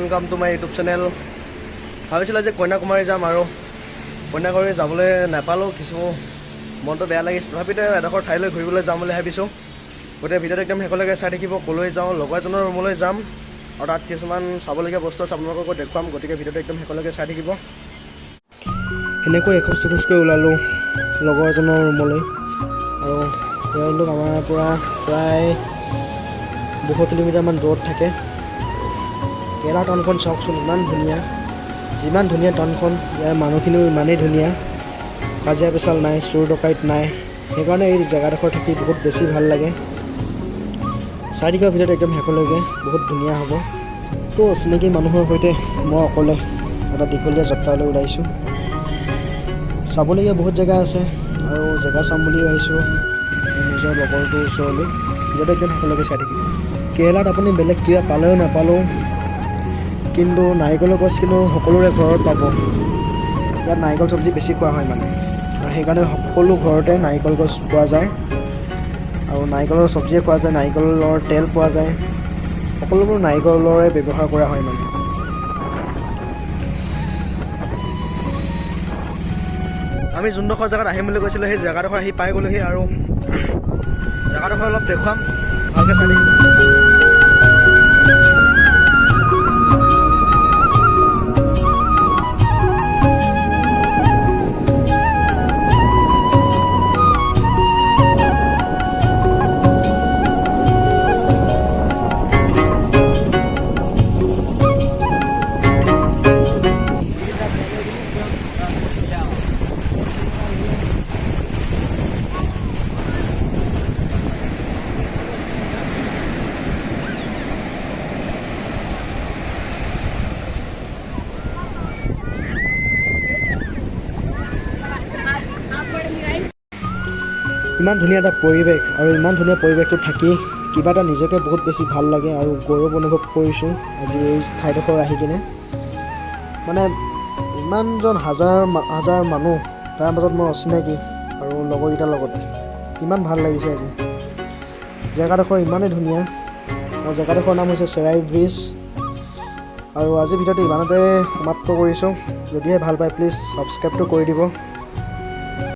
Welcome to my YouTube channel. ভাবিছিলোঁ যে কন্যাকুমাৰী যাম আৰু কন্যাকুমাৰী যাবলৈ নাপালোঁ, কিছু মনটো বেয়া লাগিছে। তথাপিতো এডোখৰ ঠাইলৈ ঘূৰিবলৈ যাম বুলি ভাবিছোঁ। গতিকে ভিডিঅ'টো একদম শেষলৈকে চাই থাকিব। ক'লৈ যাওঁ, লগৰ এজনৰ ৰুমলৈ যাম আৰু তাত কিছুমান চাবলগীয়া বস্তু আছে, আপোনালোককো দেখুৱাম। গতিকে ভিডিঅ'টো একদম শেষলৈকে চাই থাকিব। সেনেকৈ এখোজ দুখোজকৈ ওলালোঁ লগৰ এজনৰ ৰুমলৈ আৰু তেওঁলোক আমাৰ পৰা প্ৰায় 200 কিলোমিটাৰমান দূৰত থাকে। কেৰেলা টাউনখন চাওকচোন, ইমান ধুনীয়া। যিমান ধুনীয়া টাউনখন, ইয়াৰ মানুহখিনিও ইমানেই ধুনীয়া। কাজিয়া পেচাল নাই, চোৰ ডকাইত নাই। সেইকাৰণে এই জেগাডোখৰ থাকি বহুত বেছি ভাল লাগে। চাই থাকিব ভিডিঅ'টো একদম শেষলৈকে, বহুত ধুনীয়া হ'ব। তো চিনাকি মানুহৰ সৈতে মই অকলে এটা দীঘলীয়া যাত্ৰালৈ ওলাইছোঁ। চাবলগীয়া বহুত জেগা আছে আৰু জেগা চাম বুলি আহিছোঁ নিজৰ লগৰটোৰ ওচৰলৈ। ভিডিঅ'টো একদম শেষলৈকে চাই থাকিব। কেৰেলাত আপুনি বেলেগ কিবা পালেও নাপালেও কিন্তু নাৰিকলৰ গছ কিন্তু সকলোৰে ঘৰত পাব। ইয়াত নাৰিকল চব্জি বেছি খোৱা হয় মানে, আৰু সেইকাৰণে সকলো ঘৰতে নাৰিকল গছ পোৱা যায় আৰু নাৰিকলৰ চব্জিয়ে খোৱা যায়, নাৰিকলৰ তেল পোৱা যায়। সকলোবোৰ নাৰিকলৰে ব্যৱহাৰ কৰা হয় মানে। আমি যোনডোখৰ জেগাত আহিম বুলি কৈছিলোঁ সেই জেগাডোখৰ আহি পাই গ'লোহি আৰু জেগাডোখৰ অলপ দেখুৱাম, ভালকৈ চাই থাকিব। ইমান ধুনীয়া এটা পৰিৱেশ আৰু ইমান ধুনীয়া পৰিৱেশটো থাকি কিবা এটা নিজকে বহুত বেছি ভাল লাগে আৰু গৌৰৱ অনুভৱ কৰিছোঁ আজি এই ঠাইডোখৰ আহি কিনে। মানে ইমানজন হাজাৰ হাজাৰ মানুহ, তাৰ মাজত মই অচিনাকি আৰু লগৰকেইটাৰ লগত ইমান ভাল লাগিছে আজি। জেগাডোখৰ ইমানেই ধুনীয়া আৰু জেগাডোখৰ নাম হৈছে চেৰাই ব্ৰিজ। আৰু আজি ভিডিঅ'টো ইমানতে সমাপ্ত কৰিছোঁ। যদিহে ভাল পায় প্লিজ ছাবস্ক্ৰাইবটো কৰি দিব।